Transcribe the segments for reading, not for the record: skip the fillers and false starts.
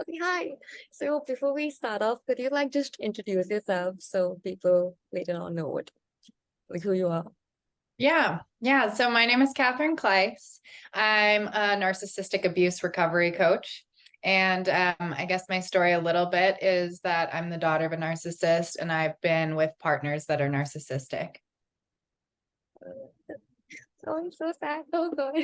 Okay, hi. So before we start off, could you like just introduce yourself so people later on know who you are? Yeah. So my name is Katherine Kleiss. I'm a narcissistic abuse recovery coach. And I guess my story a little bit is that I'm the daughter of a narcissist and I've been with partners that are narcissistic. So I'm so sad. Oh God.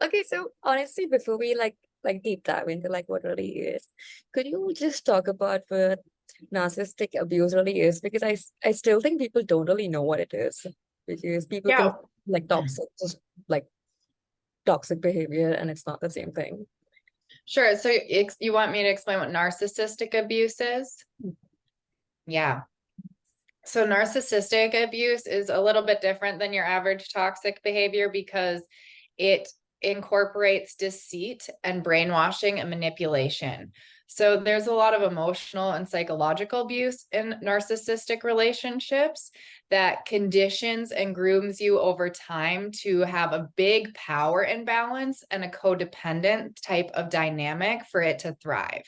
Okay, so honestly, before we like deep dive into like what really is, could you just talk about what narcissistic abuse really is? Because I still think people don't really know what it is. Because people can Yeah, like toxic, just like toxic behavior, and it's not the same thing. sure. So you want me to explain what narcissistic abuse is? Yeah. So narcissistic abuse is a little bit different than your average toxic behavior because it incorporates deceit and brainwashing and manipulation. So there's a lot of emotional and psychological abuse in narcissistic relationships that conditions and grooms you over time to have a big power imbalance and a codependent type of dynamic for it to thrive.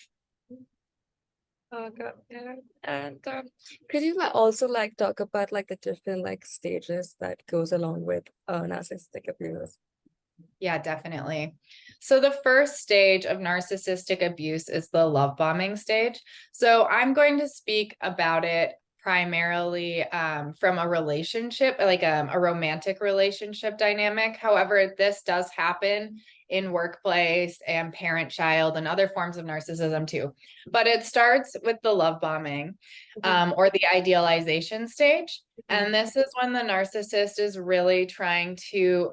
Oh God. Yeah. And could you like also like talk about like the different like stages that goes along with narcissistic abuse? Yeah, definitely. So the first stage of narcissistic abuse is the love bombing stage. So I'm going to speak about it primarily from a relationship, like a romantic relationship dynamic. However, this does happen in workplace and parent-child and other forms of narcissism too. But it starts with the love bombing Mhm, or the idealization stage. mhm. And this is when the narcissist is really trying to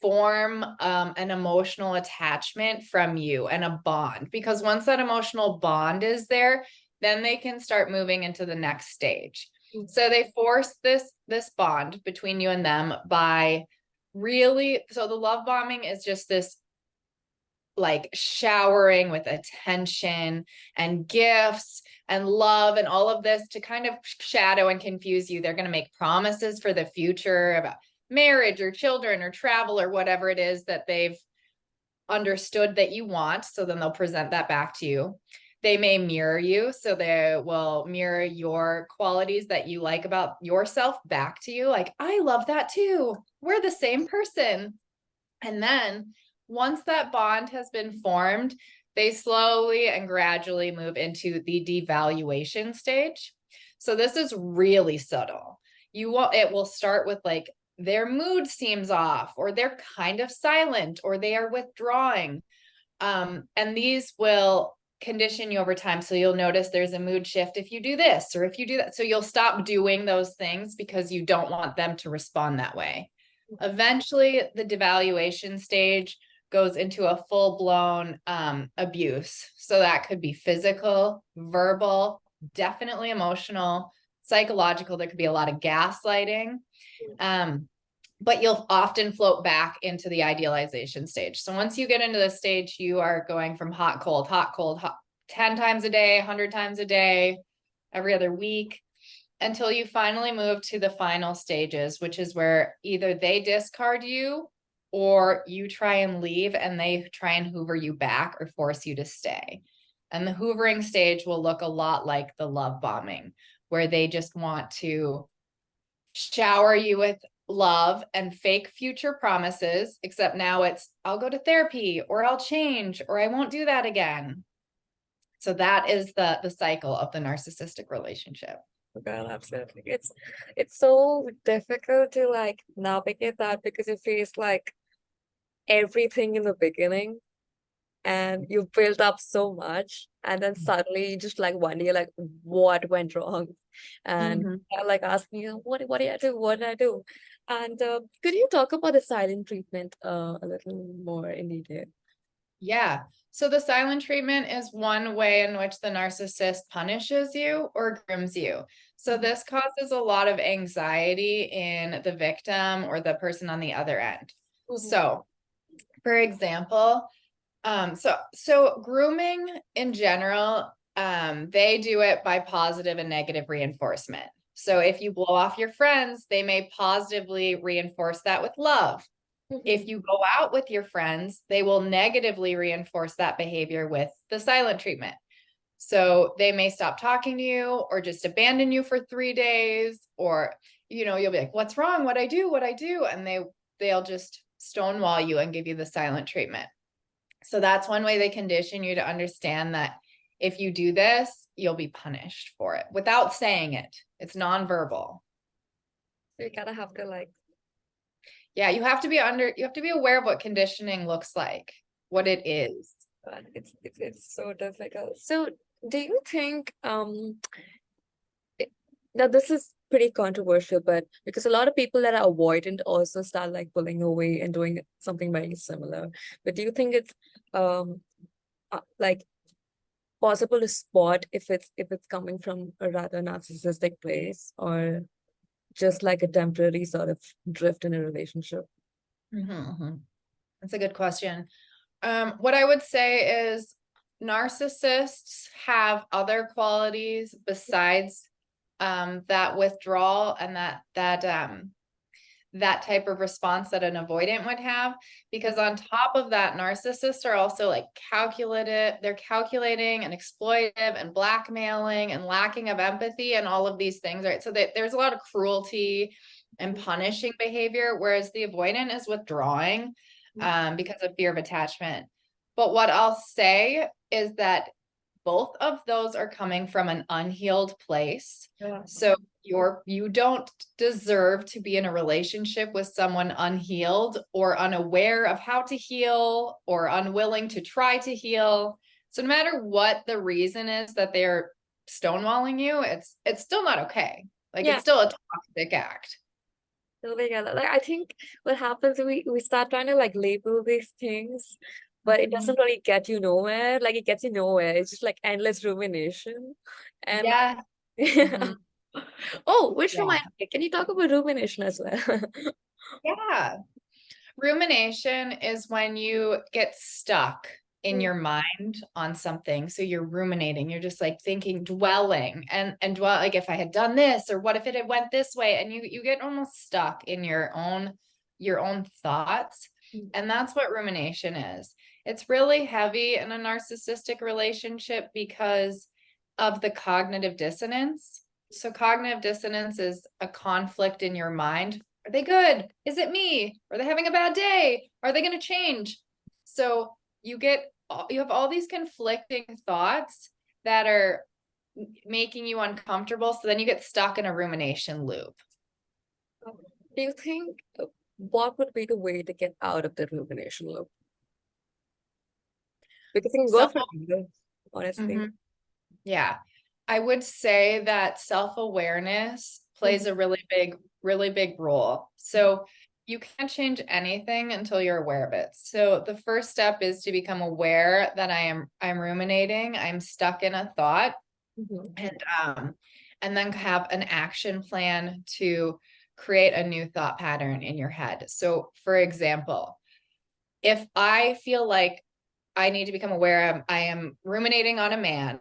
form an emotional attachment from you and a bond, because once that emotional bond is there, then they can start moving into the next stage. So they force this bond between you and them by really, so the love bombing is just this like showering with attention and gifts and love and all of this to kind of shadow and confuse you. They're going to make promises for the future about marriage or children or travel or whatever it is that they've understood that you want. So then they'll present that back to you. They may mirror you. So they will mirror your qualities that you like about yourself back to you. Like, I love that too. We're the same person. And then once that bond has been formed, they slowly and gradually move into the devaluation stage. So this is really subtle. It will start with like their mood seems off, or they're kind of silent, or they are withdrawing. And these will condition you over time. So you'll notice there's a mood shift if you do this or if you do that. So you'll stop doing those things because you don't want them to respond that way. Eventually, the devaluation stage goes into a full-blown abuse. So that could be physical, verbal, definitely emotional, psychological. There could be a lot of gaslighting. Um, but you'll often float back into the idealization stage. So once you get into this stage, you are going from hot, cold, hot, cold, hot, 10 times a day, 100 times a day, every other week, until you finally move to the final stages, which is where either they discard you or you try and leave and they try and hoover you back or force you to stay. And the hoovering stage will look a lot like the love bombing, where they just want to shower you with love and fake future promises, except now it's I'll go to therapy or I'll change or I won't do that again. So that is the cycle of the narcissistic relationship. God, absolutely. It's so difficult to like navigate that because you face like everything in the beginning and you build up so much and then suddenly you just like one day you're like what went wrong? And Mhm. you're like asking you what did I do? What did I do? And could you talk about the silent treatment a little more in detail? Yeah. So the silent treatment is one way in which the narcissist punishes you or grooms you. So this causes a lot of anxiety in the victim or the person on the other end. Mhm. So, for example, so grooming in general, they do it by positive and negative reinforcement. So if you blow off your friends, they may positively reinforce that with love. If you go out with your friends, they will negatively reinforce that behavior with the silent treatment. So they may stop talking to you or just abandon you for 3 days, or, you'll be like, what's wrong? What I do? And they'll just stonewall you and give you the silent treatment. So that's one way they condition you to understand that if you do this, you'll be punished for it without saying it. It's nonverbal. So you kind of have to like, Yeah, you have to be aware of what conditioning looks like, what it is. it's so difficult. So do you think now this is pretty controversial, but because a lot of people that are avoidant also start like pulling away and doing something very similar. But do you think it's like possible to spot if it's coming from a rather narcissistic place, or just like a temporary sort of drift in a relationship? That's a good question. What I would say is narcissists have other qualities besides that withdrawal and that type of response that an avoidant would have, because on top of that, narcissists are also like they're calculating and exploitive and blackmailing and lacking of empathy and all of these things, right? So there's a lot of cruelty and punishing behavior, whereas the avoidant is withdrawing because of fear of attachment. But what I'll say is that both of those are coming from an unhealed place. Yeah. So you don't deserve to be in a relationship with someone unhealed or unaware of how to heal or unwilling to try to heal. So no matter what the reason is that they're stonewalling you, it's still not okay. Like Yeah. it's still a toxic act. Totally get that. Like I think what happens we start trying to like label these things, but it doesn't really get you nowhere. Like it gets you nowhere. It's just like endless rumination. And Yeah. like, oh, which Yeah. reminds me, can you talk about rumination as well? Yeah. Rumination is when you get stuck in your mind on something. So you're ruminating, you're just like thinking, dwelling and dwell, like if I had done this, or what if it had went this way? And you get almost stuck in your own thoughts. And that's what rumination is. It's really heavy in a narcissistic relationship because of the cognitive dissonance. So cognitive dissonance is a conflict in your mind. Are they good? Is it me? Are they having a bad day? Are they going to change? So you have all these conflicting thoughts that are making you uncomfortable. So then you get stuck in a rumination loop. Do you think what would be the way to get out of the rumination loop? Because it can go for either, honestly. Yeah. I would say that self-awareness plays a really big role. So you can't change anything until you're aware of it. So the first step is to become aware that I'm ruminating, I'm stuck in a thought, and then have an action plan to create a new thought pattern in your head. So for example, if I feel like I need to become aware I am ruminating on a man,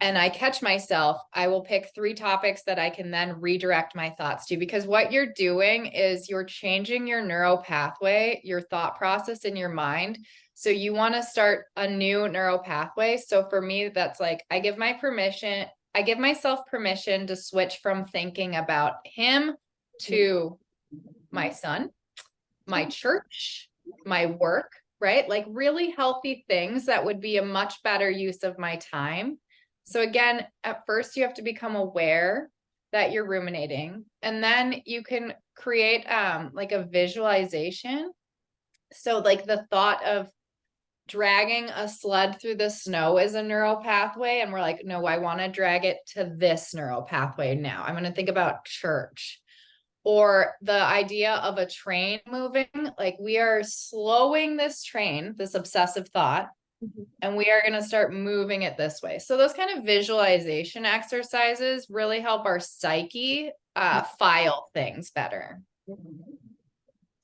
and I catch myself, I will pick 3 topics that I can then redirect my thoughts to, because what you're doing is you're changing your neural pathway, your thought process in your mind. So you want to start a new neural pathway. So for me, that's like, I give myself permission to switch from thinking about him to my son, my church, my work, right? Like really healthy things that would be a much better use of my time. So again, at first you have to become aware that you're ruminating, and then you can create like a visualization. So like the thought of dragging a sled through the snow is a neural pathway, and we're like, no, I want to drag it to this neural pathway now. I'm going to think about church. Or the idea of a train moving, like we are slowing this train, this obsessive thought, and we are going to start moving it this way. So those kind of visualization exercises really help our psyche file things better. So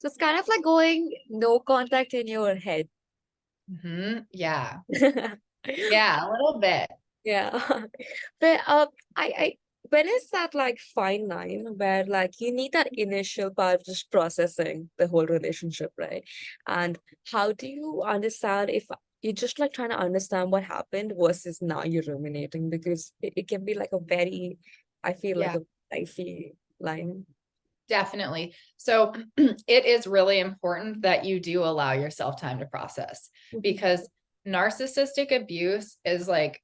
it's kind of like going no contact in your head. Yeah. Yeah, a little bit. Yeah. But I when is that like fine line where like you need that initial part of just processing the whole relationship, right? And how do you understand if you're just like trying to understand what happened versus now you're ruminating? Because it can be like a very, I feel like Yeah, a dicey line. definitely. So it is really important that you do allow yourself time to process, Mhm. because narcissistic abuse is like,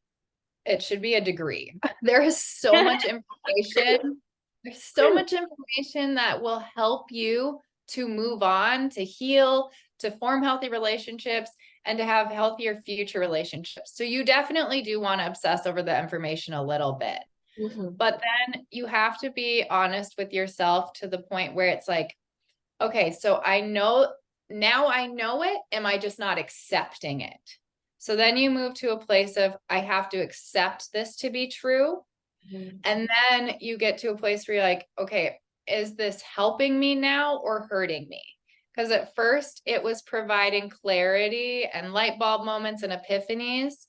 it should be a degree. There is so much information. There's so much information that will help you to move on, to heal, to form healthy relationships, and to have healthier future relationships. So you definitely do want to obsess over the information a little bit. Mhm. But then you have to be honest with yourself to the point where it's like, okay, so I know now I know it. Am I just not accepting it? So then you move to a place of, I have to accept this to be true. Mhm. And then you get to a place where you're like, okay, is this helping me now or hurting me? Because at first it was providing clarity and light bulb moments and epiphanies.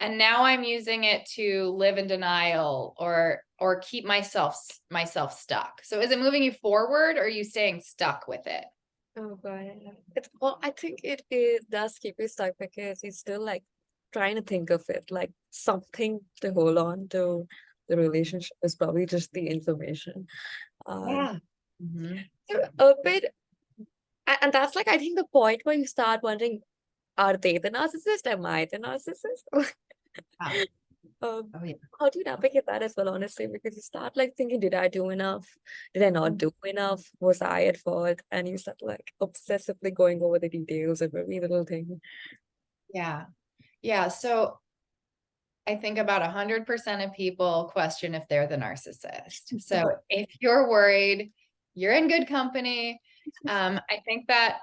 And now I'm using it to live in denial or keep myself stuck. So is it moving you forward or are you staying stuck with it? Oh God. It's well, I think it does keep you stuck because you're still like trying to think of it like something to hold on to. The relationship is probably just the information. Um, Yeah. Mhm. so a bit, and that's like I think the point where you start wondering, are they the narcissist? Am I the narcissist? Yeah. Um, Oh yeah. how do you navigate that as well, honestly? Because you start like thinking, did I do enough? Did I not do enough? Was I at fault? And you start like obsessively going over the details of every little thing. Yeah. Yeah. So I think about 100% of people question if they're the narcissist. So if you're worried, you're in good company. I think that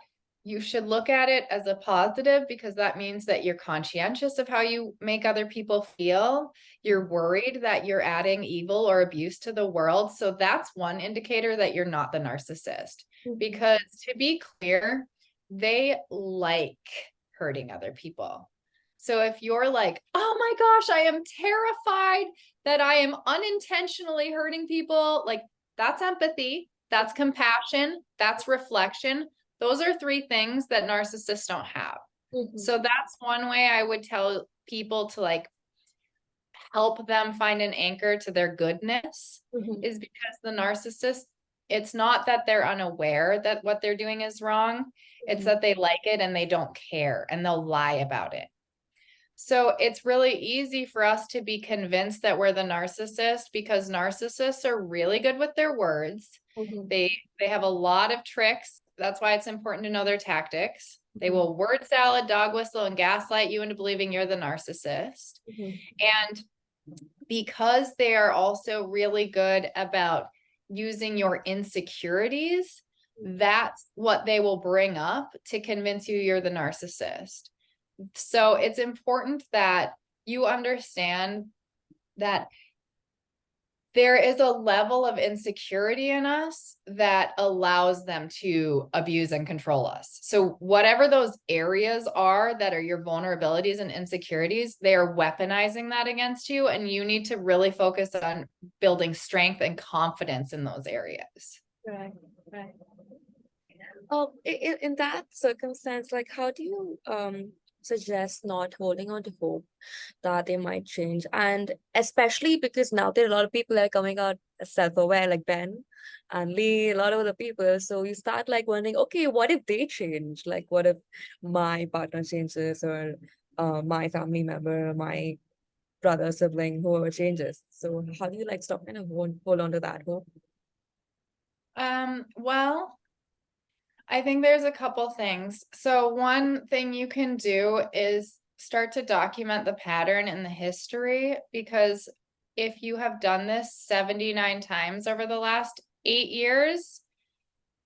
you should look at it as a positive, because that means that you're conscientious of how you make other people feel. You're worried that you're adding evil or abuse to the world. So that's one indicator that you're not the narcissist. Mhm. Because to be clear, they like hurting other people. So if you're like, oh my gosh, I am terrified that I am unintentionally hurting people, like that's empathy, that's compassion, that's reflection. Those are three things that narcissists don't have. Mhm. So that's one way I would tell people to like help them find an anchor to their goodness, Mhm. is because the narcissist, it's not that they're unaware that what they're doing is wrong. It's Mhm. that they like it and they don't care and they'll lie about it. So it's really easy for us to be convinced that we're the narcissist, because narcissists are really good with their words. Mhm. They have a lot of tricks. That's why it's important to know their tactics. They Mhm. will word salad, dog whistle, and gaslight you into believing you're the narcissist. Mhm. And because they are also really good about using your insecurities, that's what they will bring up to convince you you're the narcissist. So it's important that you understand that there is a level of insecurity in us that allows them to abuse and control us. So whatever those areas are that are your vulnerabilities and insecurities, they are weaponizing that against you. And you need to really focus on building strength and confidence in those areas. Right. Right. In that circumstance, like, how do you suggest not holding on to hope that they might change? And especially because now there are a lot of people that are coming out self-aware, like Ben and Lee, a lot of other people. So you start like wondering, okay, what if they change? Like, what if my partner changes, or my family member, my brother, sibling, whoever changes? So how do you like stop kind of hold on to that hope? Well, I think there's a couple things. So one thing you can do is start to document the pattern in the history, because if you have done this 79 times over the last 8 years,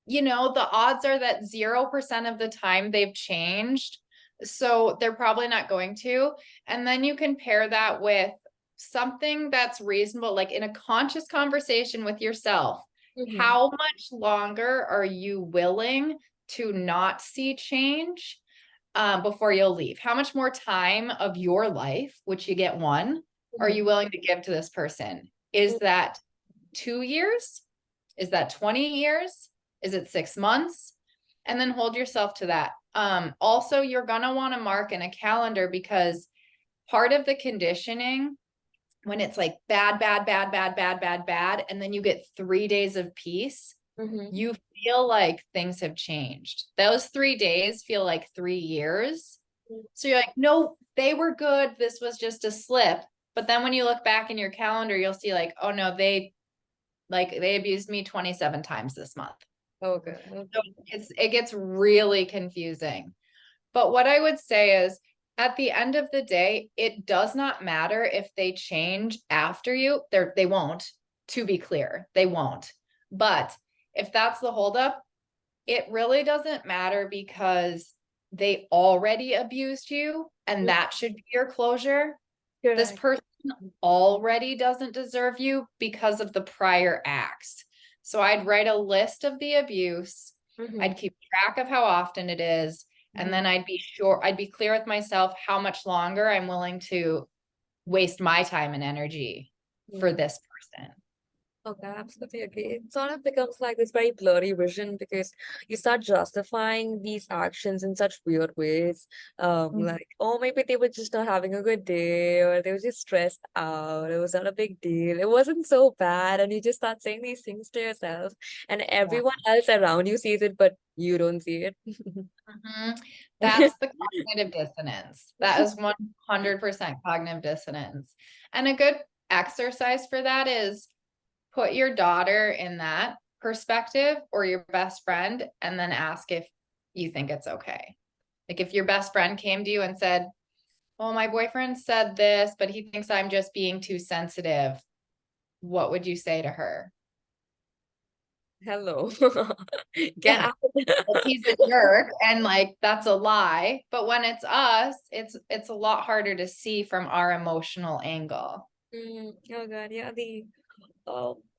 the odds are that 0% of the time they've changed. So they're probably not going to. And then you can pair that with something that's reasonable, like in a conscious conversation with yourself. Mm-hmm. How much longer are you willing to not see change before you'll leave? How much more time of your life, which you get one, are you willing to give to this person? Is that 2 years? Is that 20 years? Is it 6 months? And then hold yourself to that. Also, you're going to want to mark in a calendar, because part of the conditioning, when it's like bad, bad, bad, bad, bad, bad, bad, and then you get 3 days of peace, you feel like things have changed. Those 3 days feel like 3 years. So you're like, no, they were good. This was just a slip. But then when you look back in your calendar, you'll see like, oh no, they abused me 27 times this month. Okay. So it gets really confusing. But what I would say is, at the end of the day, it does not matter if they change after you. They won't, to be clear, they won't. But if that's the holdup, it really doesn't matter, because they already abused you, and that should be your closure. This Correct. person already doesn't deserve you because of the prior acts. So I'd write a list of the abuse. I'd keep track of how often it is. And then I'd be clear with myself how much longer I'm willing to waste my time and energy for this person. Okay, absolutely agree. It sort of becomes like this very blurry vision, because you start justifying these actions in such weird ways. Like, oh, maybe they were just not having a good day, or they were just stressed out. It was not a big deal. It wasn't so bad. And you just start saying these things to yourself, and Yeah. everyone else around you sees it, but you don't see it. That's the cognitive dissonance. That is 100% cognitive dissonance. And a good exercise for that is put your daughter in that perspective, or your best friend, and then ask if you think it's okay. Like if your best friend came to you and said, well, my boyfriend said this, but he thinks I'm just being too sensitive, what would you say to her? Hello. Get Yeah, out. well, he's a jerk, and like that's a lie. But when it's us, it's a lot harder to see from our emotional angle. Oh God, yeah,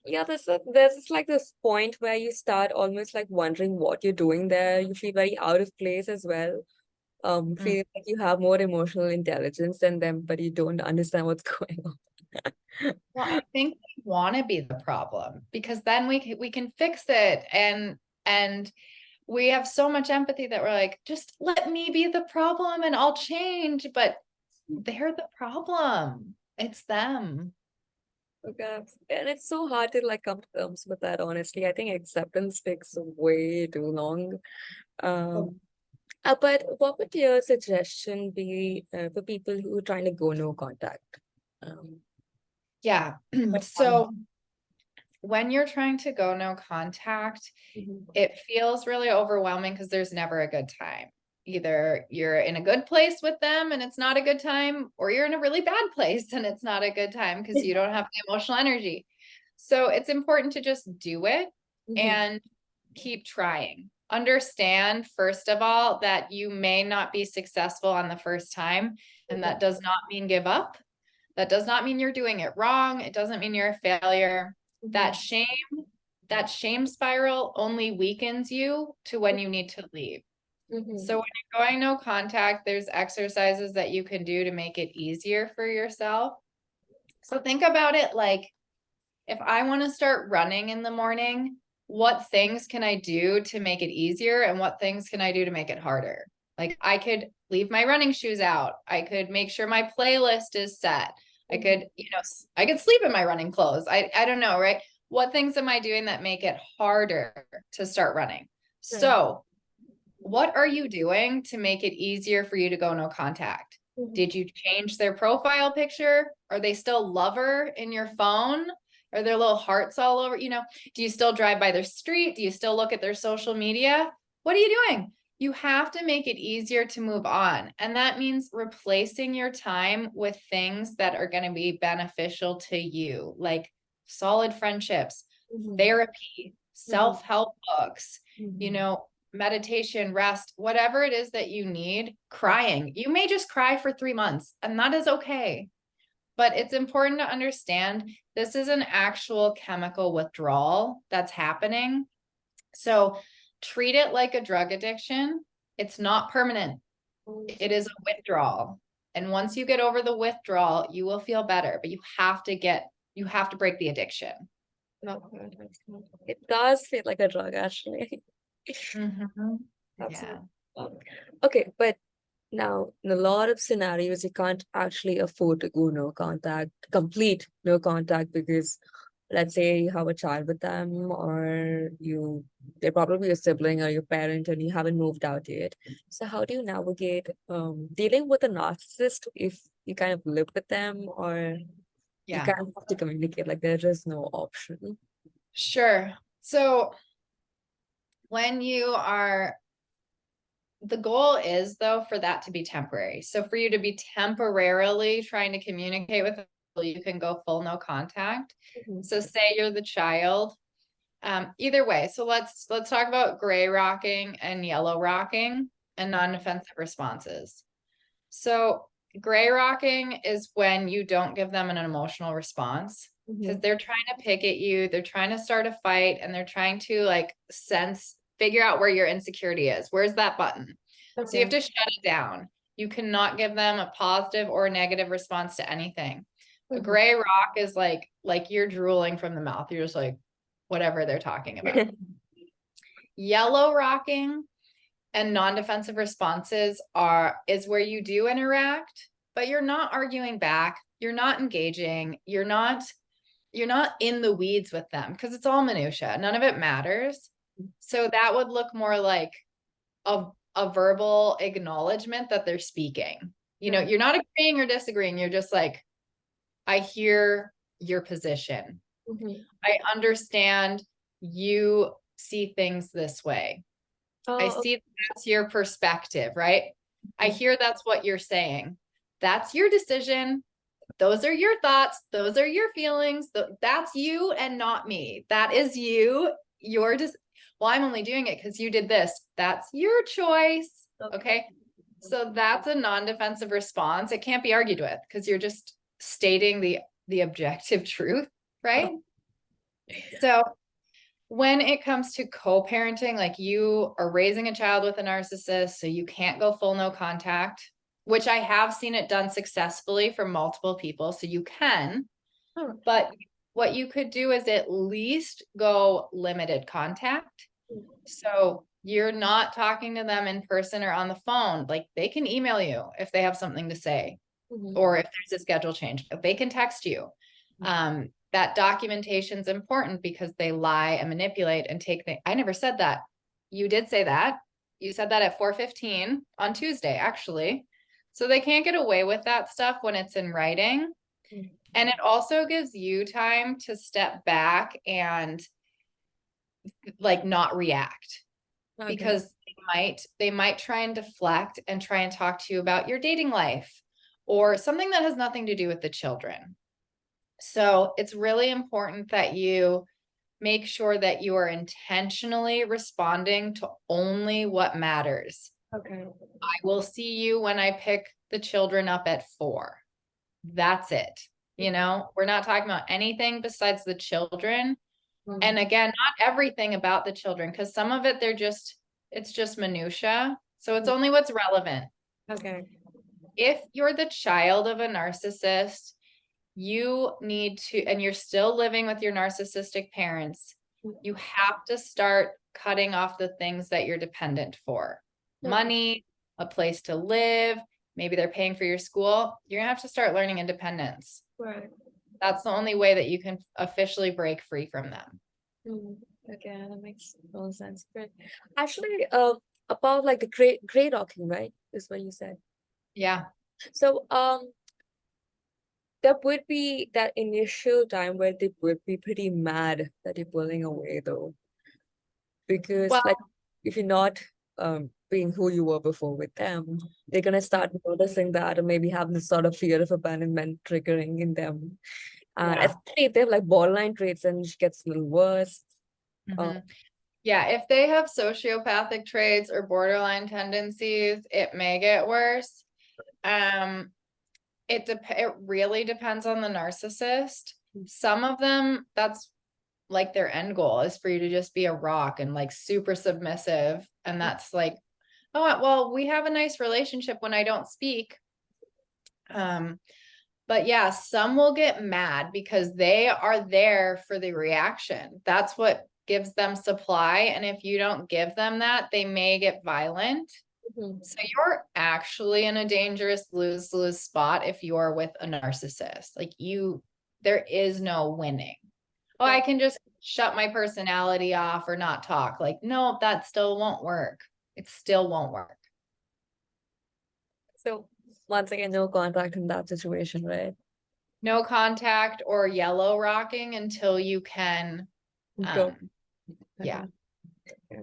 yeah, there's this, like this point where you start almost like wondering what you're doing there. You feel very out of place as well. Mm. Feel like you have more emotional intelligence than them, but you don't understand what's going on. Well, I think we want to be the problem, because then we can fix it, and we have so much empathy that we're like, just let me be the problem and I'll change. But they're the problem. It's them. Okay. And it's so hard to like come to terms with that, honestly. I think acceptance takes way too long. Um, but what would your suggestion be for people who are trying to go no contact? Um, Yeah. So when you're trying to go no contact, it feels really overwhelming, because there's never a good time. Either you're in a good place with them and it's not a good time, or you're in a really bad place and it's not a good time because you don't have the emotional energy. So it's important to just do it and keep trying. Understand, first of all, that you may not be successful on the first time, and that does not mean give up. That does not mean you're doing it wrong. It doesn't mean you're a failure. That shame spiral only weakens you to when you need to leave. So when you're going no contact, there's exercises that you can do to make it easier for yourself. So think about it like, if I want to start running in the morning, what things can I do to make it easier, and what things can I do to make it harder? Like I could leave my running shoes out. I could make sure my playlist is set. I could, I could sleep in my running clothes. I don't know, right? What things am I doing that make it harder to start running? Right. So what are you doing to make it easier for you to go no contact? Did you change their profile picture? Are they still lover in your phone? Are there little hearts all over? Do you still drive by their street? Do you still look at their social media? What are you doing? You have to make it easier to move on. And that means replacing your time with things that are going to be beneficial to you, like solid friendships, therapy, self-help books, meditation, rest, whatever it is that you need. Crying. You may just cry for 3 months, and that is okay. But it's important to understand this is an actual chemical withdrawal that's happening. So treat it like a drug addiction. It's not permanent. It is a withdrawal. And once you get over the withdrawal, you will feel better, but you have to get you have to break the addiction. No, it does feel like a drug, actually. Yeah. Absolutely. Um, Okay, but now in a lot of scenarios, you can't actually afford to go no contact, complete no contact, because let's say you have a child with them, or they're probably your sibling or your parent and you haven't moved out yet. So how do you navigate dealing with a narcissist if you kind of live with them, or you Yeah, kind of have to communicate, like there is no option? sure. So when the goal is though for that to be temporary. So for you to be temporarily trying to communicate with people, you can go full no contact. Mhm. So say you're the child. Either way, so let's talk about gray rocking and yellow rocking and non-defensive responses. So gray rocking is when you don't give them an emotional response because Mhm. they're trying to pick at you, they're trying to start a fight, and they're trying to like figure out where your insecurity is. Where's that button? So you have Okay. to shut it down. You cannot give them a positive or negative response to anything. A Mhm. gray rock is like you're drooling from the mouth. You're just like whatever they're talking about. Yellow rocking and non-defensive responses is where you do interact, but you're not arguing back, you're not engaging, you're not in the weeds with them because it's all minutia, none of it matters. So that would look more like a verbal acknowledgement that they're speaking. Right. You're not agreeing or disagreeing, you're just like, I hear your position, Mhm. I understand you see things this way, I Oh, see that's your perspective, right? I okay. hear that's what you're saying. That's your decision. Those are your thoughts. Those are your feelings. That's you and not me. That is you. You're just, well, I'm only doing it because you did this. That's your choice. Okay. So that's a non-defensive response. It can't be argued with because you're just stating the objective truth, right? So when it comes to co-parenting, like you are raising a child with a narcissist, so you can't go full no contact, which I have seen it done successfully for multiple people. So you can, Oh. but what you could do is at least go limited contact. So you're not talking to them in person or on the phone. Like they can email you if they have something to say, Mhm. or if there's a schedule change, they can text you. That documentation is important because they lie and manipulate and take things. I never said that. You did say that. You said that at 4:15 on Tuesday, actually. So they can't get away with that stuff when it's in writing. Mhm. And it also gives you time to step back and like not react Okay. because they might try and deflect and try and talk to you about your dating life or something that has nothing to do with the children. So it's really important that you make sure that you are intentionally responding to only what matters. Okay. I will see you when I pick the children up at 4. That's it. We're not talking about anything besides the children. And Mhm. again, not everything about the children, because some of it, it's just minutia. So it's only what's relevant. Okay. If you're the child of a narcissist, you need to, and you're still living with your narcissistic parents, you have to start cutting off the things that you're dependent for. Okay. Money, a place to live, maybe they're paying for your school. You're gonna have to start learning independence. Right. That's the only way that you can officially break free from them. Mm. Okay, that makes no sense. Great. Actually, about like the gray docking, right? Is what you said. Yeah. So, there would be that initial time where they would be pretty mad that you're pulling away, though, because Well, like if you're not being who you were before with them, they're gonna start noticing that, or maybe have this sort of fear of abandonment triggering in them. And yeah. especially if they have like borderline traits, and it gets a little worse. Uh, Mhm. Yeah, if they have sociopathic traits or borderline tendencies, it may get worse. Um, it really depends on the narcissist. Some of them, that's like their end goal is for you to just be a rock and like super submissive. And that's like, oh, well, we have a nice relationship when I don't speak. Um, But yeah, some will get mad because they are there for the reaction. That's what gives them supply. And if you don't give them that, they may get violent. Mhm. So you're actually in a dangerous lose-lose spot if you're with a narcissist. Like there is no winning. Oh, I Yeah. can just shut my personality off or not talk. Like, no, that still won't work. It still won't work. So once again, no contact in that situation, right? No contact or yellow rocking until you can, Go. yeah. Okay.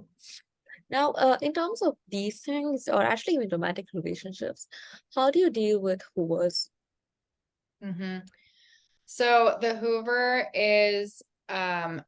Now, in terms of these things, or actually even romantic relationships, how do you deal with hoovers? Mm-hmm. So the Hoover is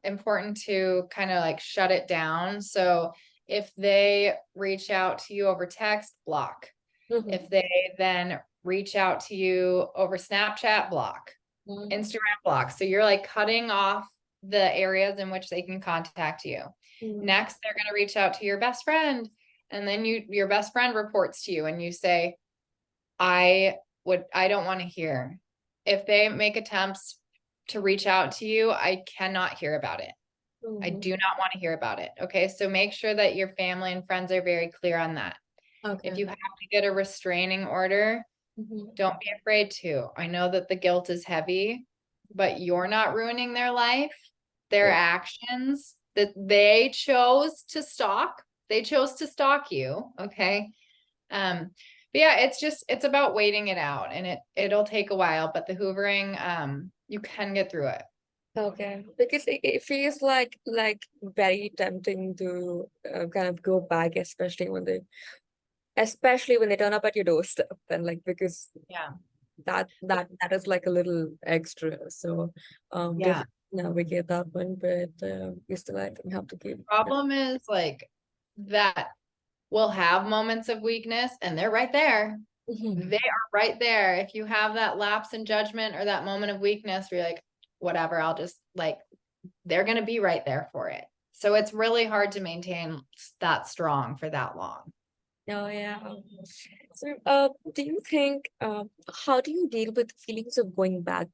important to kind of like shut it down. So if they reach out to you over text, block. Mhm. If they then reach out to you over Snapchat, block. Mhm. Instagram, block. So you're like cutting off the areas in which they can contact you. Mhm. Next, they're going to reach out to your best friend. And then your best friend reports to you and you say, I don't want to hear. If they make attempts to reach out to you, I cannot hear about it. I Mhm. do not want to hear about it. Okay. So make sure that your family and friends are very clear on that. If Okay. you have to get a restraining order, Mhm. don't be afraid to. I know that the guilt is heavy, but you're not ruining their life, their Yeah. actions that they chose to stalk. They chose to stalk you. Okay. But yeah, it's about waiting it out and it'll take a while, but the hoovering, you can get through it. Okay. Because it feels like very tempting to kind of go back, especially when they turn up at your doorstep, and like because Yeah. that is like a little extra. So Yeah. difficult to navigate that one, but you still I think have to keep. Problem is like that we'll have moments of weakness and they're right there. Mhm. They are right there. If you have that lapse in judgment or that moment of weakness where you're like, whatever, I'll just like, they're going to be right there for it. So it's really hard to maintain that strong for that long. Oh yeah. So do you think how do you deal with feelings of going back?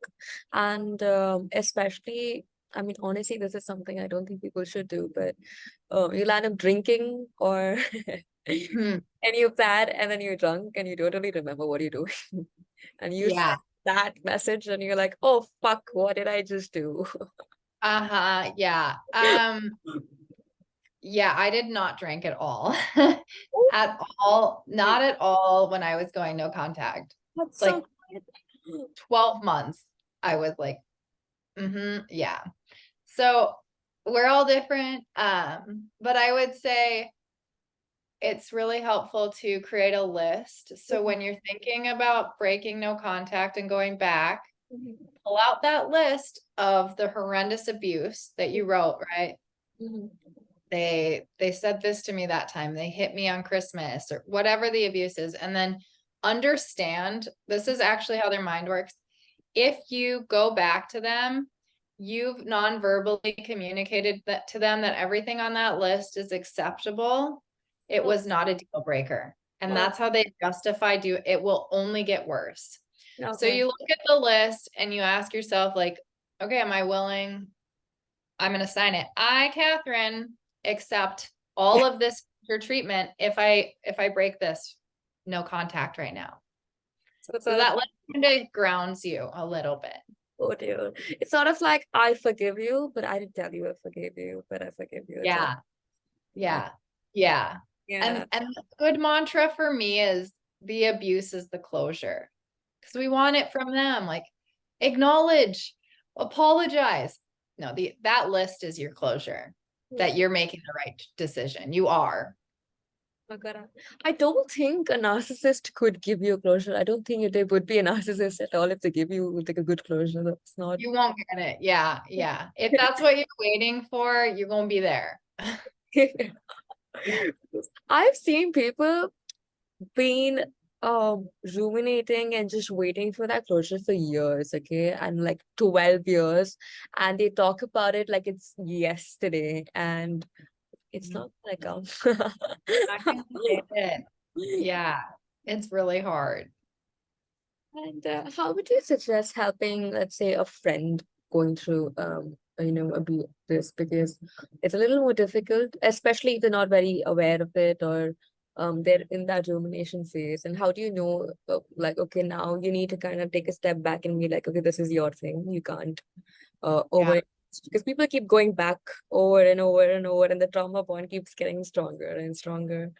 And especially, I mean, honestly, this is something I don't think people should do, but you'll end up drinking or Hmm. any of that, and then you're drunk and you don't really remember what you're doing. And you Yeah. send that message and you're like, oh fuck, what did I just do? Uh-huh. Yeah. Yeah, I did not drink at all. At all. Not at all when I was going no contact. That's Like so good. 12 months. I was like, yeah. So we're all different. But I would say it's really helpful to create a list. So when you're thinking about breaking no contact and going back, pull out that list of the horrendous abuse that you wrote, right? They said this to me that time. They hit me on Christmas or whatever the abuse is. And then understand this is actually how their mind works. If you go back to them, you've non-verbally communicated that to them that everything on that list is acceptable. It Oh, was not a deal breaker. And oh, that's how they justified you. It will only get worse. So okay. you look at the list and you ask yourself, like, okay, am I willing? I'm going to sign it. I, Katherine, accept all of this future treatment if I break this no contact right now. So it's So sort of that kind of grounds you a little bit. oh dear. It's sort of like I forgive you, but I didn't tell you I forgave you, but I forgive you. It's all Yeah. uh, Yeah. Yeah. yeah. And the good mantra for me is the abuse is the closure. Because we want it from them. Like acknowledge, apologize. No, that list is your closure. Hmm. That you're making the right decision. You are. Oh God, I don't think a narcissist could give you a closure. I don't think they would be a narcissist at all if they give you like a good closure. That's not. You won't get it. Yeah, yeah. If that's what you're waiting for, you're gonna be there. I've seen people been ruminating and just waiting for that closure for years, okay, and like 12 years, and they talk about it like it's yesterday, and it's Mhm. not gonna come. Not gonna make it. Yeah, it's really hard. And how would you suggest helping, let's say, a friend going through, this? Because it's a little more difficult, especially if they're not very aware of it, or they're in that rumination phase. And how do you know, like, okay, now you need to kind of take a step back and be like, okay, this is your thing. You can't Yeah. over it. Because people keep going back over and over and over, and the trauma bond keeps getting stronger and stronger.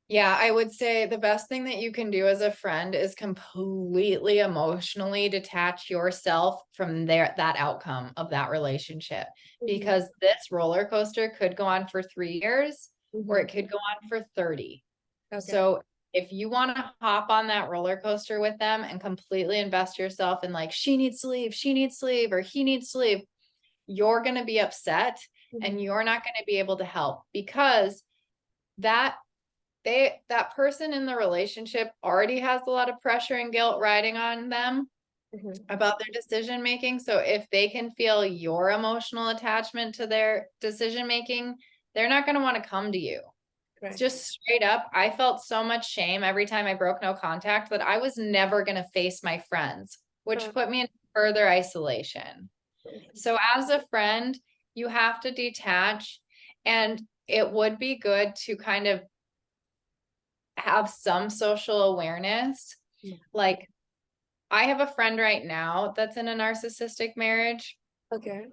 Yeah, I would say the best thing that you can do as a friend is completely emotionally detach yourself from that outcome of that relationship. Mm-hmm. Because this roller coaster could go on for 3 years or Mm-hmm. it could go on for 30. Okay. So if you want to hop on that roller coaster with them and completely invest yourself in like, she needs to leave, she needs to leave, or he needs to leave, you're going to be upset Mm-hmm. and you're not going to be able to help because that that person in the relationship already has a lot of pressure and guilt riding on them Mm-hmm. about their decision making. So if they can feel your emotional attachment to their decision making, they're not going to want to come to you. It's Right. just straight up. I felt so much shame every time I broke no contact that I was never going to face my friends, which put me in further isolation. So as a friend, you have to detach, and it would be good to kind of have some social awareness. Yeah. Like, I have a friend right now that's in a narcissistic marriage, Okay.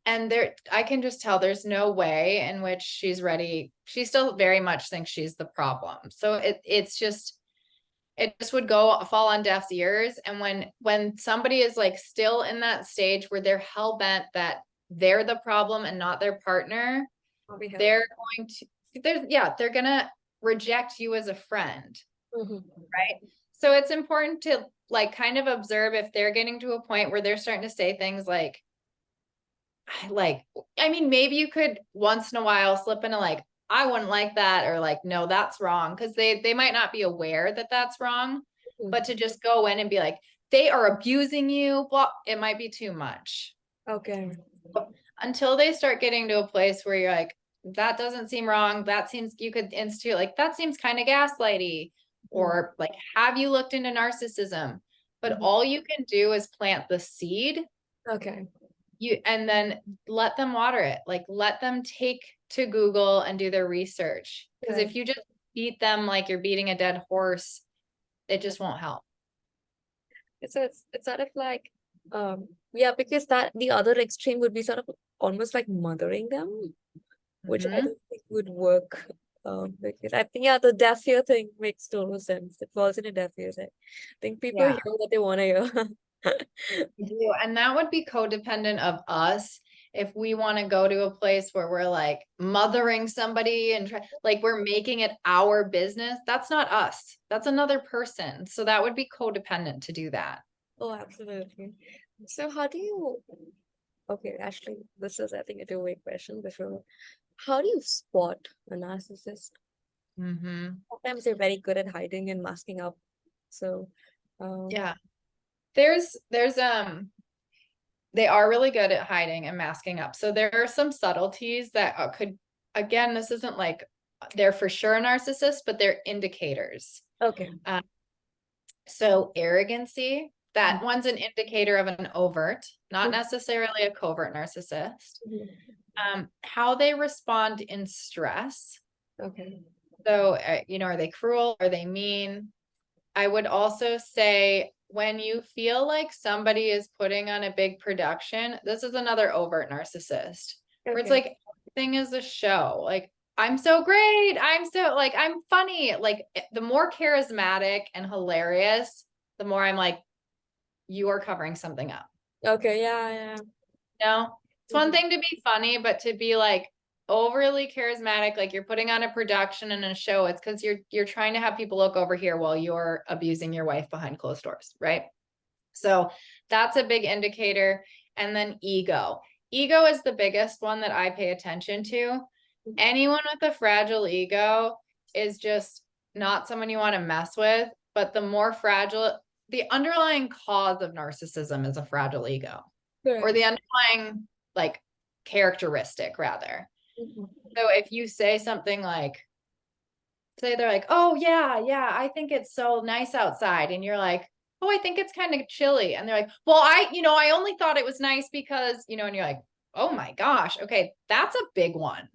and I can just tell there's no way in which she's ready. She still very much thinks she's the problem. So it just would fall on deaf ears. And when somebody is like still in that stage where they're hell bent that they're the problem and not their partner, I'll be helped. they're going to they're gonna reject you as a friend. Mm-hmm. Right. So it's important to like kind of observe if they're getting to a point where they're starting to say things like, I mean, maybe you could once in a while slip into like, I wouldn't like that, or like, no, that's wrong. Cause they might not be aware that that's wrong, but to just go in and be like, they are abusing you, blah, it might be too much. Okay. Until they start getting to a place where you're like, that doesn't seem wrong. That seems, you could institute like, that seems kind of gaslighty, or like, have you looked into narcissism? But Mm-hmm. all you can do is plant the seed, Okay. and then let them water it. Like, let them take to Google and do their research. Because Right. if you just beat them like you're beating a dead horse, it just won't help. It's sort of like yeah, because that the other extreme would be sort of almost like mothering them, which I Mhm. don't think would work. Because I think, yeah, the deaf ear thing makes total sense. It falls into deaf ears. I think people Yeah. hear what they want to hear. We do. And that would be codependent of us if we want to go to a place where we're like mothering somebody and like we're making it our business. That's not us. That's another person. So that would be codependent to do that. Oh, absolutely. So how do you, okay, actually, this is, I think, a two-way question before. How do you spot a narcissist? Mm-hmm. Sometimes they're very good at hiding and masking up. So, Yeah. There's they are really good at hiding and masking up. So there are some subtleties that could, again, this isn't like they're for sure a narcissist, but they're indicators. okay. So arrogancy, that one's an indicator of an overt, not Mhm. necessarily a covert narcissist. Mhm. How they respond in stress. Okay. So, are they cruel? Are they mean? I would also say when you feel like somebody is putting on a big production, this is another overt narcissist where it's Okay. like everything is a show. Like, I'm so great. I'm so like, I'm funny. Like, the more charismatic and hilarious, the more I'm like, you are covering something up. Okay. Yeah. Yeah. No, it's one Mhm. thing to be funny, but to be like overly charismatic, like you're putting on a production and a show, it's because you're trying to have people look over here while you're abusing your wife behind closed doors, right? So that's a big indicator. And then ego. Ego is the biggest one that I pay attention to. Anyone with a fragile ego is just not someone you want to mess with, but the more fragile, the underlying cause of narcissism is a fragile ego, or Correct. the underlying like characteristic rather. Mhm. So if you say something like, say they're like, oh yeah, I think it's so nice outside. And you're like, oh, I think it's kind of chilly. And they're like, well, I only thought it was nice because, and you're like, oh my gosh, okay, that's a big one.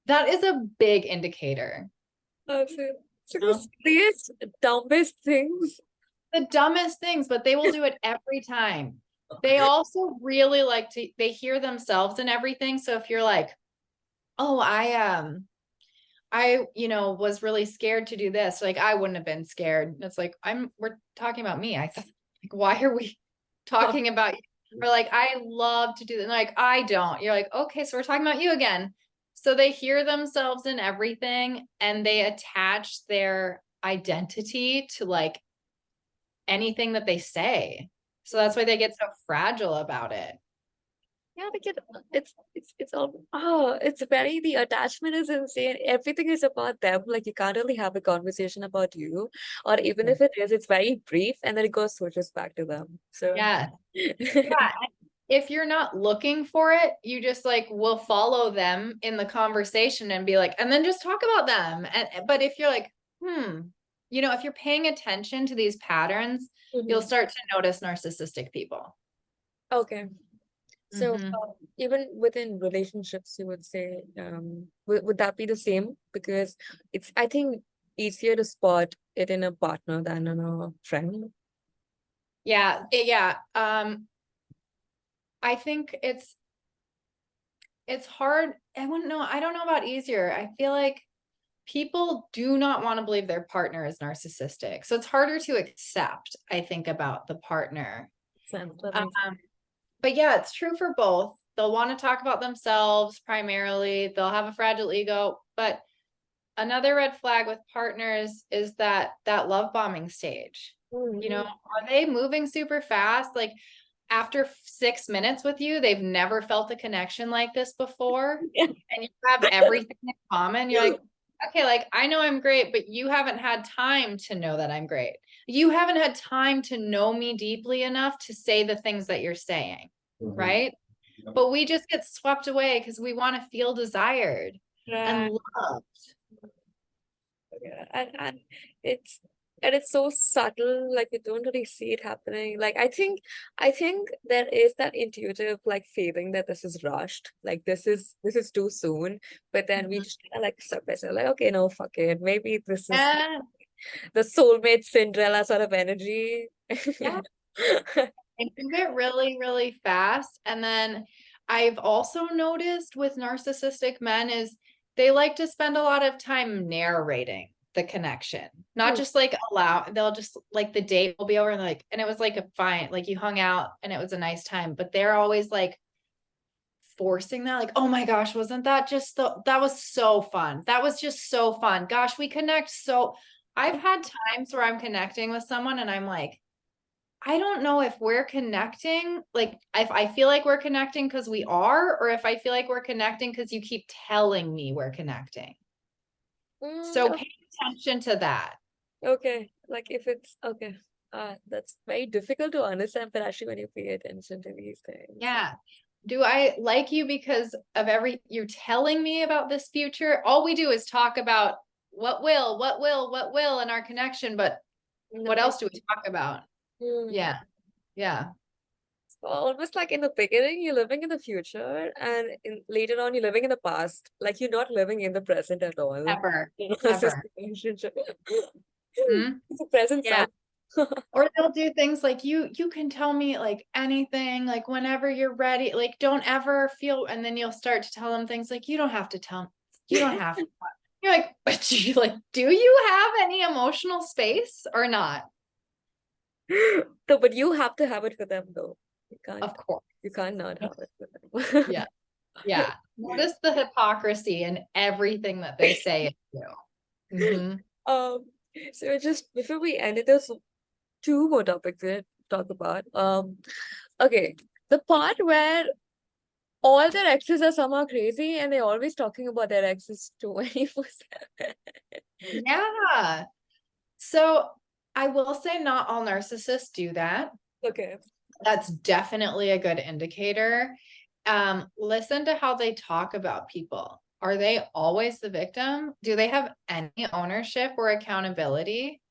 That is a big indicator. Absolutely. It's like the Um, silliest, dumbest things. the dumbest things, but they will do it every time. They also really like they hear themselves and everything. So if you're like, oh, I was really scared to do this. Like, I wouldn't have been scared. It's like, we're talking about me. I thought, like, why are we talking about you? Or like, I love to do that. Like, I don't. You're like, okay, so we're talking about you again. So they hear themselves in everything and they attach their identity to like anything that they say. So that's why they get so fragile about it. Yeah, because it's all it's very the attachment is insane. Everything is about them. Like you can't really have a conversation about you, or even if it is, it's very brief and then it goes switches back to them. So Yeah. Yeah. If you're not looking for it, you just like will follow them in the conversation and be like, and then just talk about them. But if you're like, if you're paying attention to these patterns, you'll Mhm. start to notice narcissistic people. Okay. So Mhm. even within relationships, you would say, would that be the same? Because it's, I think, easier to spot it in a partner than in a friend. Yeah. Yeah. I think it's hard. I wouldn't know. I don't know about easier. I feel like people do not want to believe their partner is narcissistic. So it's harder to accept, I think, about the partner. Sense. That Um, makes but yeah, it's true for both. They'll want to talk about themselves primarily. They'll have a fragile ego. But another red flag with partners is that love bombing stage. sense. Are they moving super fast? Like after 6 minutes with you, they've never felt a connection like this before. And you have everything in common. You're like, okay, like I know I'm great, but you haven't had time to know that I'm great. You haven't had time to know me deeply enough to say the things that you're saying, right? But we just get swept away because we want to feel desired and Right. loved. Yeah, and it's so subtle, like you don't really see it happening. Like I think there is that intuitive like feeling that this is rushed, like this is too soon. But then we Mhm. just kinda like suppress it, like, okay, no, fuck it. Maybe this is Yeah, the soulmate Cinderella sort of energy. yeah. They move it really, really fast. And then I've also noticed with narcissistic men is they like to spend a lot of time narrating the connection, not Hmm. just like they'll just like the date will be over and like, and it was like a fine, like you hung out and it was a nice time, but they're always like forcing that, like, oh my gosh, wasn't that just that was so fun. That was just so fun. Gosh, we connect. So I've had times where I'm connecting with someone and I'm like, I don't know if we're connecting, like if I feel like we're connecting because we are, or if I feel like we're connecting because you keep telling me we're connecting. So Mm, pay attention to that. okay, like if it's okay, that's very difficult to understand, but actually when you pay attention to these things. Yeah. Do I like you because of you're telling me about this future? All we do is talk about what will in our connection, but what Nothing. else do we talk about? Yeah. Yeah. Almost like in the beginning, you're living in the future, and later on, you're living in the past. Like you're not living in the present at all. Ever. You know, it's just Ever. a relationship. Hmm? It's a present Yeah. suck. Or they'll do things like you can tell me like anything, like whenever you're ready, like don't ever feel, and then you'll start to tell them things like you don't have to tell, you don't have to. You're like, but you like, do you have any emotional space or not? So, but you have to have it for them, though. You Of can't. course. You can't not have it for Yeah. them. Yeah. Notice the hypocrisy in everything that they say and do. Mm-hmm. Um. So just before we end it, there's two more topics to talk about. Okay, the part where all their exes are somehow crazy and they're always talking about their exes 24/7. Yeah. So I will say not all narcissists do that. Okay. That's definitely a good indicator. Listen to how they talk about people. are they always the victim? Do they have any ownership or accountability?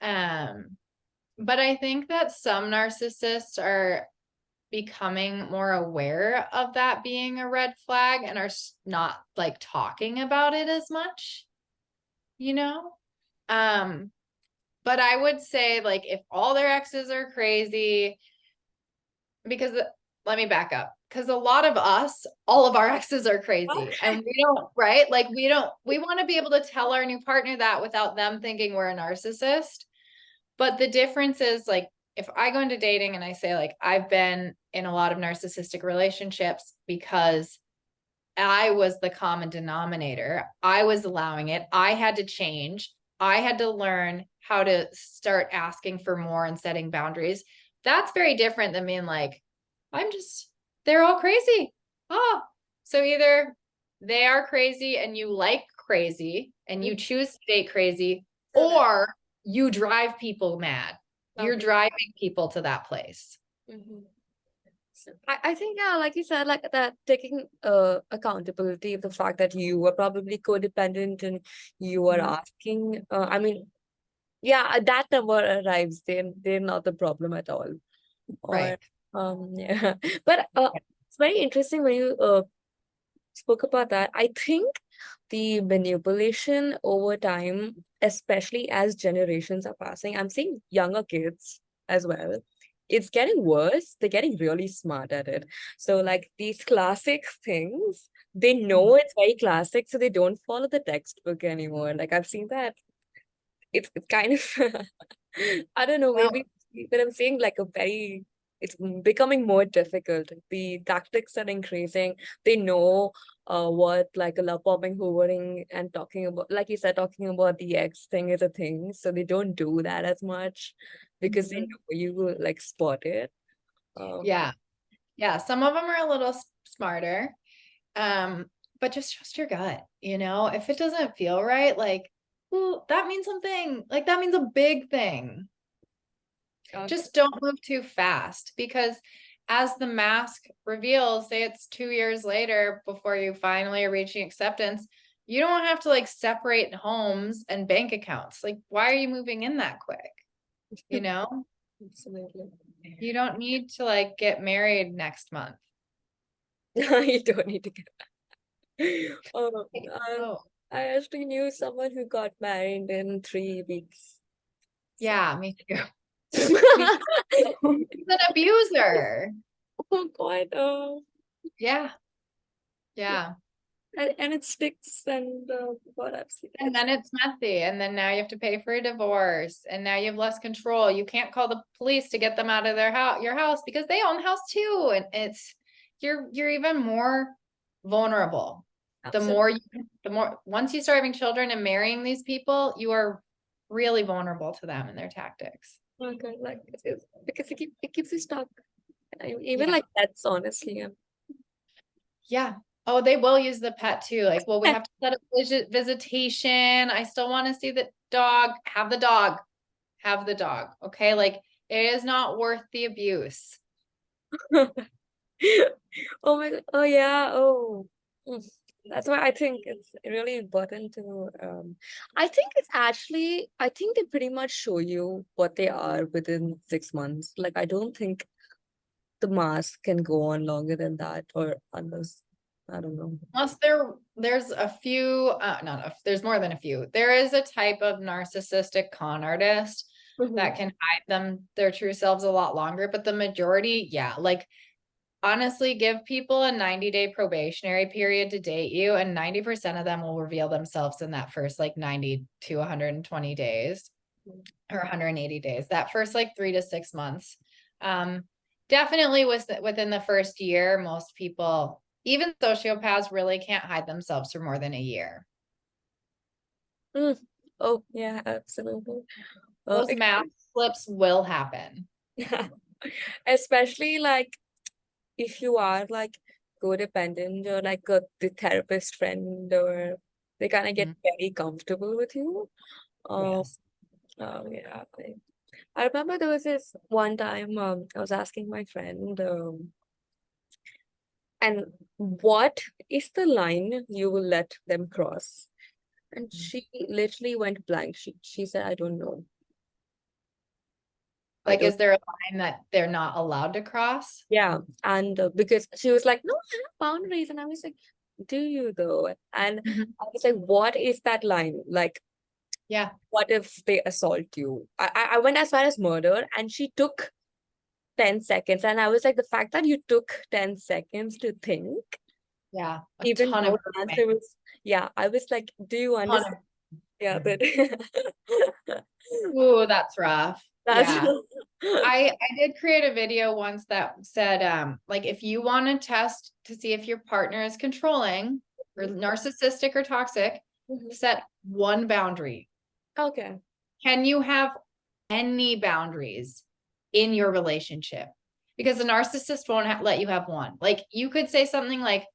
But I think that some narcissists are becoming more aware of that being a red flag and are not like talking about it as much, you know? But I would say, like, if all their exes are crazy, because let me back up, because a lot of us, all of our exes are crazy, and we don't, right? Like, we want to be able to tell our new partner that without them thinking we're a narcissist. But the difference is, like, if I go into dating and I say, like, I've been in a lot of narcissistic relationships because I was the common denominator, I was allowing it, I had to change, I had to learn how to start asking for more and setting boundaries. That's very different than being like, they're all crazy. Oh, so either they are crazy and you like crazy and you choose to date crazy, or you drive people mad. You're driving people to that place. Mhm. I think, yeah, like you said, like that, taking accountability of the fact that you were probably codependent and you were asking, I mean, yeah, that number arrives, they're not the problem at all. Or Right. yeah. But it's very interesting when you spoke about that. I think the manipulation over time, especially as generations are passing, I'm seeing younger kids as well. It's getting worse. They're getting really smart at it. So, like these classic things, they know it's very classic, so they don't follow the textbook anymore. Like I've seen that. It's kind of I don't know, Well, maybe, but I'm saying like a very, it's becoming more difficult. The tactics are increasing. They know what like a love bombing, hoovering, and talking about, like you said, talking about the ex thing is a thing. So they don't do that as much because they know you will like spot it. yeah. Yeah. Some of them are a little smarter. But just trust your gut, if it doesn't feel right, like, well, that means something, like that means a big thing. Okay. Just don't move too fast, because as the mask reveals, say it's 2 years later before you finally are reaching acceptance, you don't have to like separate homes and bank accounts. Like, why are you moving in that quick? You know, Absolutely. you don't need to like get married next month. You don't need to get oh, Oh, I actually knew someone who got married in 3 weeks. So yeah, me too. Me too. He's an abuser. oh God, Yeah. Yeah. and it sticks, and what I've seen, And then it's messy. And then now you have to pay for a divorce. And now you have less control. You can't call the police to get them out of their house, your house, because they own the house too. And you're even more vulnerable. The absolutely. more once you start having children and marrying these people, you are really vulnerable to them and their tactics. Okay, like because it keeps you stuck. Even Yeah. like that's honestly, Yeah. Oh, they will use the pet too. Like, well, we have to set up visitation. I still want to see the dog. Have the dog. Have the dog. Okay. Like, it is not worth the abuse. oh my God, oh yeah, oh. Mm. That's why I think it's really important to I think it's actually, I think they pretty much show you what they are within 6 months. Like I don't think the mask can go on longer than that, or unless I don't know. Unless there's a few, not a, there's more than a few. There is a type of narcissistic con artist Mhm. that can hide their true selves a lot longer, but the majority, yeah, like honestly, give people a 90-day probationary period to date you, and 90% of them will reveal themselves in that first like 90 to 120 days or 180 days. That first like 3 to 6 months. Um, Definitely within the first year, most people, even sociopaths, really can't hide themselves for more than a year. Mm. Oh yeah, absolutely. Those It, math slips will happen. especially like if you are like codependent or like the therapist friend, or they kind of get Mhm. very comfortable with you. Um, Yes. yeah. I remember there was this one time I was asking my friend, And what is the line you will let them cross? And she literally went blank. She said, I don't know. I Like, don't. is there a line that they're not allowed to cross? Yeah. And because she was like, no, I have boundaries. And I was like, do you though? And Mhm. I was like, what is that line? Like, Yeah, what if they assault you? I went as far as murder, and she took 10 seconds. And I was like, the fact that you took 10 seconds to think, yeah, a even ton of though the answer was, yeah, I was like, do you ton understand? of. Yeah, but Ooh, that's rough. that's Yeah. I did create a video once that said, like, if you want to test to see if your partner is controlling or narcissistic or toxic, Mhm. set one boundary. Okay. Can you have any boundaries in your relationship? Because the narcissist won't let you have one. Like, you could say something like,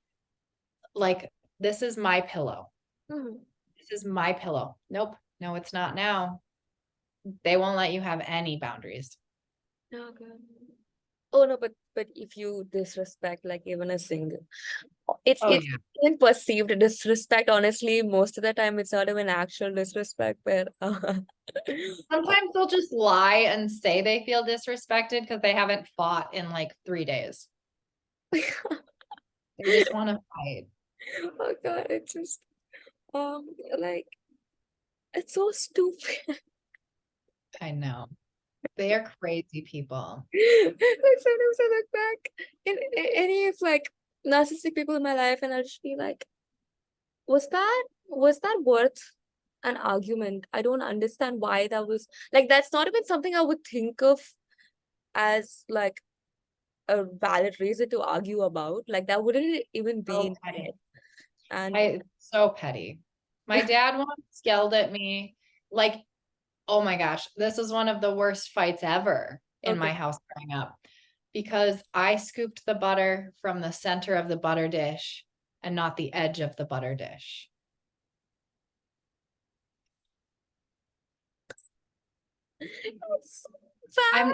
this is my pillow. Mhm. This is my pillow. Nope. No, it's not now. They won't let you have any boundaries. Okay. Oh no, but if you disrespect like even a single, Oh it's yeah. even perceived disrespect. Honestly, most of the time it's not even actual disrespect, but Sometimes they'll just lie and say they feel disrespected because they haven't fought in like 3 days. They just want to fight. oh God, it's just like it's so stupid. I know. They are crazy people. Like sometimes I look back in any of like narcissistic people in my life, and I'll just be like, was that worth an argument? I don't understand why that was like that's not even something I would think of as like a valid reason to argue about. Like that wouldn't even be So in my petty. head. And So petty. My dad once yelled at me, like, oh my gosh, this is one of the worst fights ever in okay. my house growing up because I scooped the butter from the center of the butter dish and not the edge of the butter dish. It's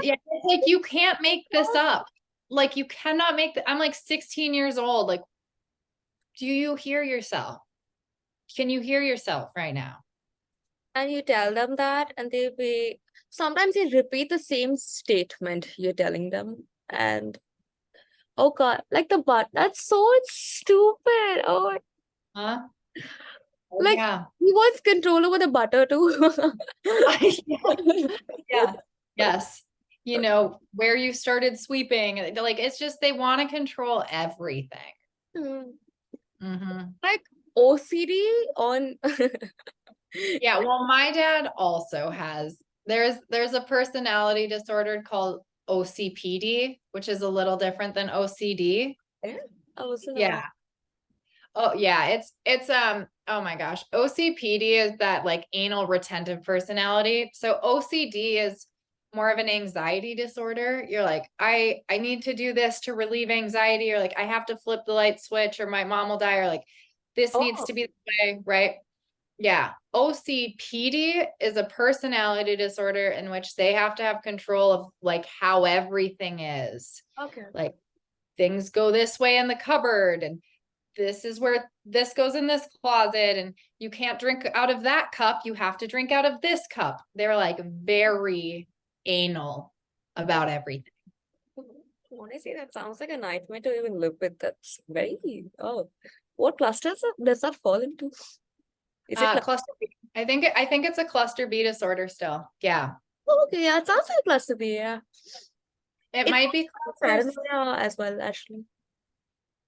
Yeah, it's like you can't make this up. Like you cannot make I'm like 16 years old. Like, do you hear yourself? Can you hear yourself right now? and you tell them that, and they'll be sometimes they repeat the same statement you're telling them. And oh God, like the butt, that's so stupid. Oh, Huh? Oh, like yeah. he wants control over the butter too. Yeah. Yes. You know, where you started sweeping. Like it's just they want to control everything. Hmm. Hmm. Like OCD on. Yeah. Well, my dad also has there's a personality disorder called OCPD, which is a little different than OCD. Yeah, I wasn't Yeah. aware. Oh yeah, it's oh my gosh. OCPD is that like anal retentive personality. So OCD is more of an anxiety disorder. You're like, I need to do this to relieve anxiety, or like I have to flip the light switch or my mom will die, or like this needs Oh, to be the way, right? Yeah. OCPD is a personality disorder in which they have to have control of like how everything is. okay. Like things go this way in the cupboard and this is where this goes in this closet and you can't drink out of that cup. You have to drink out of this cup. They're like very anal about everything. Honestly, that sounds like a nightmare to even live with. That's very, oh, what clusters does that fall into? Is it Cluster B. I think it's a cluster B disorder still. Yeah. oh, okay, yeah, it sounds like cluster B, yeah. It It's might be clusters. paranoia as well, actually.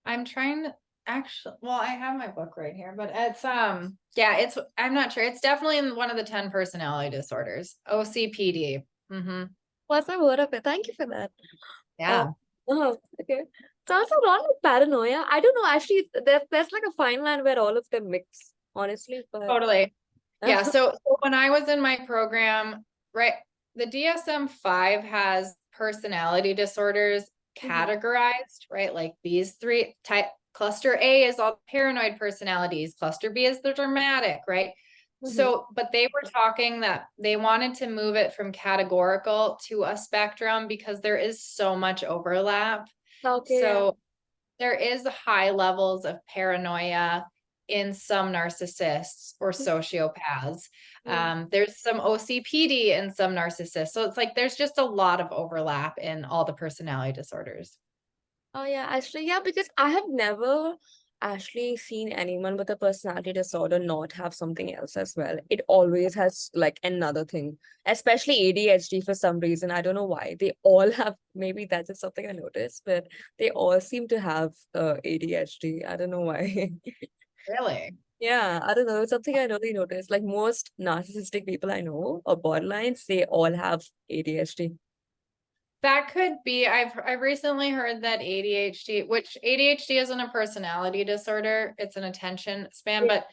I'm trying to actually, well, I have my book right here, but it's yeah, I'm not sure. It's definitely in one of the 10 personality disorders. OCPD. Mm-hmm. What's the word of it? Thank you for that. Uh, Yeah. okay. Sounds a lot like paranoia. I don't know. Actually, there's like a fine line where all of them mix, honestly. But Totally. Yeah. So when I was in my program, right, the DSM-5 has personality disorders Mhm. categorized, right? Like these three type cluster A is all paranoid personalities, cluster B is the dramatic, right? Mhm. So, but they were talking that they wanted to move it from categorical to a spectrum because there is so much overlap. Okay, yeah. So there is high levels of paranoia in some narcissists or sociopaths. There's some OCPD in some narcissists. So it's like there's just a lot of overlap in all the personality disorders. Oh yeah, actually, yeah, because I have never actually seen anyone with a personality disorder not have something else as well. It always has like another thing, especially ADHD for some reason. I don't know why. They all have, maybe that's just something I noticed, but they all seem to have ADHD. I don't know why. Really? Yeah, I don't know. It's something I really noticed. Like most narcissistic people I know or borderlines, they all have ADHD. That could be. I've recently heard that ADHD, which ADHD isn't a personality disorder, it's an attention span, Yeah.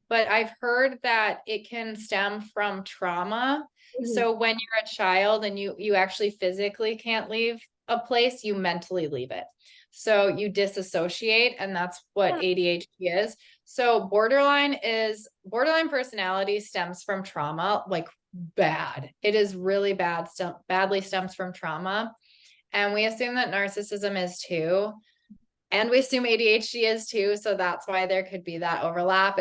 but I've heard that it can stem from trauma. Mhm. So when you're a child and you actually physically can't leave a place, you mentally leave it. So you disassociate, and that's what Yeah. ADHD is. So borderline personality stems from trauma, like bad. It is really bad, badly stems from trauma. And we assume that narcissism is too. And we assume ADHD is too. So that's why there could be that overlap.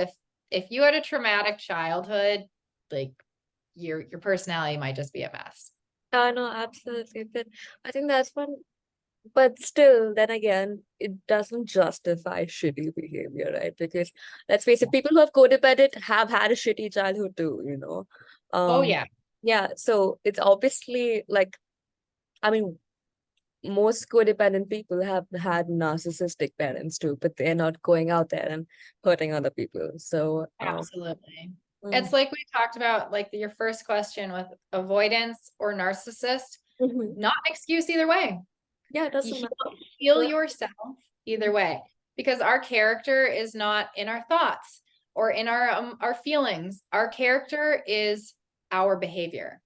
If you had a traumatic childhood, like your personality might just be a mess. No, absolutely. But I think that's one. But still, then again, it doesn't justify shitty behavior, right? Because let's face it, people who have codependent have had a shitty childhood too, you know? Oh Um, yeah. yeah, so it's obviously like, I mean, most codependent people have had narcissistic parents too, but they're not going out there and hurting other people. So, Absolutely. It's mm, like we talked about, like your first question with avoidance or narcissist, mhm. not an excuse either way. Yeah, it You doesn't matter. heal yourself either way, because our character is not in our thoughts or in our feelings. Our character is our behavior.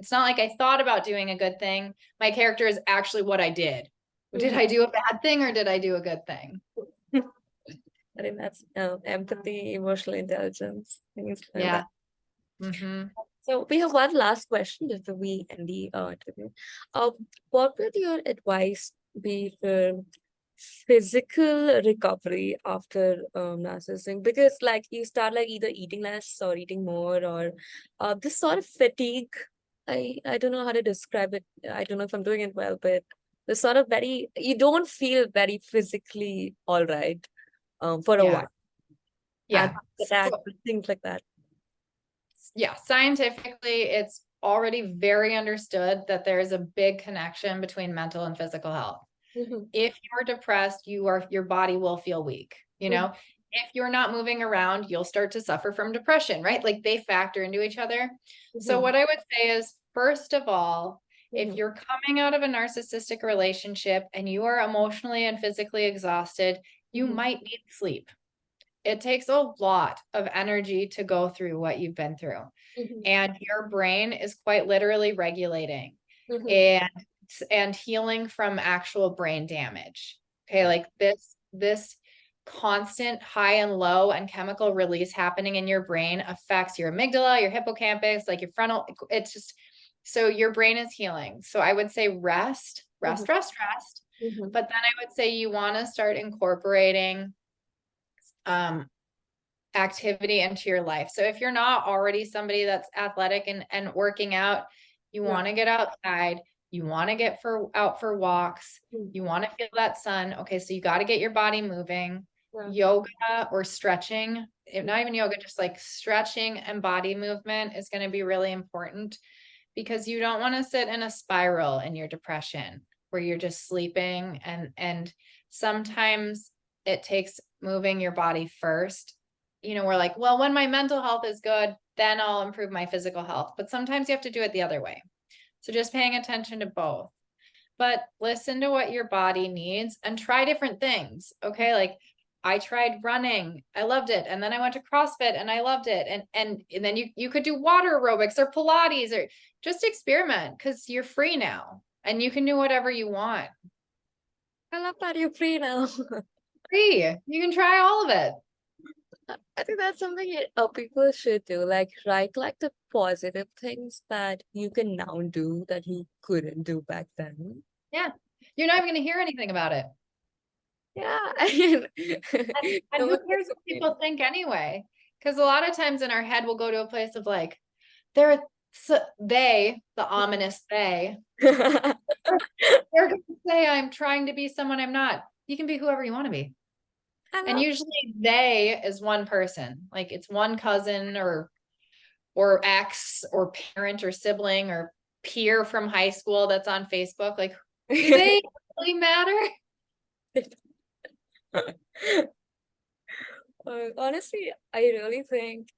It's not like I thought about doing a good thing. My character is actually what I did. Did Mhm. I do a bad thing or did I do a good thing? I think that's empathy, emotional intelligence, things like Yeah. that. Mm-hmm. So we have one last question before we end the interview. Uh, what would your advice be for physical recovery after narcissism? Because like you start like either eating less or eating more, or this sort of fatigue. I don't know how to describe it. I don't know if I'm doing it well, but the sort of very, you don't feel very physically all right for a Yeah. while, and Yeah. attack So, things like that. yeah, scientifically, it's already very understood that there is a big connection between mental and physical health. Mhm, If you're depressed, your body will feel weak. mhm, If you're not moving around, you'll start to suffer from depression, right? Like they factor into each other. So mhm, what I would say is, first of all, if mhm, you're coming out of a narcissistic relationship and you are emotionally and physically exhausted, you mhm, might need sleep. It takes a lot of energy to go through what you've been through, mhm, and your brain is quite literally regulating mhm, and healing from actual brain damage. Okay, like this constant high and low and chemical release happening in your brain affects your amygdala, your hippocampus, like your frontal. It's just, so your brain is healing. So I would say rest, mhm, rest, rest, rest. mhm, But then I would say you want to start incorporating um activity into your life. So if you're not already somebody that's athletic and working out, you yeah, want to get outside, you want to get out for walks, mhm, you want to feel that sun. Okay, so you got to get your body moving. yeah, Yoga or stretching, if not even yoga, just like stretching and body movement is going to be really important, because you don't want to sit in a spiral in your depression where you're just sleeping, and sometimes it takes moving your body first. We're like, well, when my mental health is good, then I'll improve my physical health, but sometimes you have to do it the other way. So just paying attention to both, but listen to what your body needs and try different things. Okay, like I tried running, I loved it, and then I went to CrossFit and I loved it, and then you could do water aerobics or Pilates, or just experiment, because you're free now and you can do whatever you want. I love that you're free now. Free, you can try all of it. I think that's something people should do. Like write like the positive things that you can now do that you couldn't do back then. Yeah, you're not even going to hear anything about it. Yeah, I mean, And no who one cares gets what people think anyway? Because a lot of times in our head, we'll go to a place of like, they're they, the ominous they, opinion. they're going to say I'm trying to be someone I'm not. You can be whoever you want to be. I And love. usually they is one person, like it's one cousin or ex or parent or sibling or peer from high school that's on Facebook. Like, do they really matter? Honestly, I really think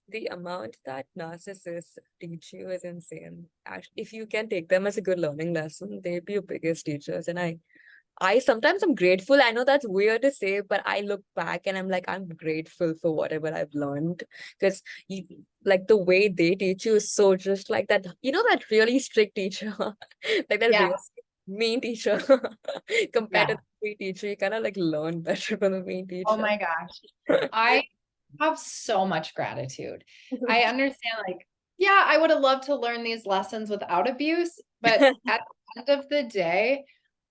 the amount that narcissists teach you is insane. Actually, if you can take them as a good learning lesson, they'd be your biggest teachers. And I sometimes I'm grateful. I know that's weird to say, but I look back and I'm like, I'm grateful for whatever I've learned. Because you like the way they teach you is so just like that, that really strict teacher, like that Yeah. real mean teacher compared to Yeah. the free teacher, you kind of like learn better from the mean Oh teacher. my gosh. I have so much gratitude. I understand, like, yeah, I would have loved to learn these lessons without abuse, but at the end of the day,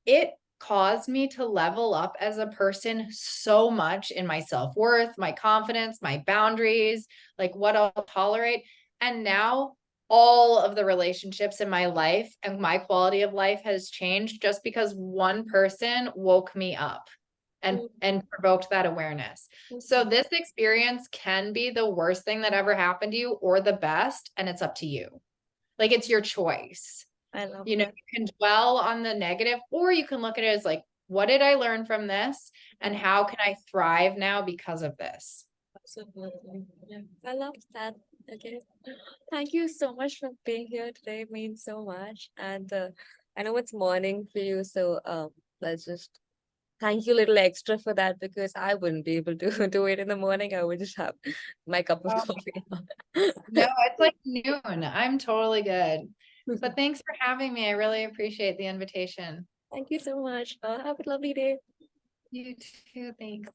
it caused me to level up as a person so much in my self-worth, my confidence, my boundaries, like what I'll tolerate. And now all of the relationships in my life and my quality of life has changed just because one person woke me up and provoked that awareness. So this experience can be the worst thing that ever happened to you or the best, and it's up to you. Like it's your choice. I love You that. can dwell on the negative, or you can look at it as like, what did I learn from this? And how can I thrive now because of this? Absolutely. Yeah, I love that. Okay. Thank you so much for being here today. It means so much. And I know it's morning for you, so let's just thank you a little extra for that because I wouldn't be able to do it in the morning. I would just have my cup of Oh, coffee. no, it's like noon. I'm totally good. But thanks for having me. I really appreciate the invitation. Thank you so much. Have a lovely day. You too. Thanks.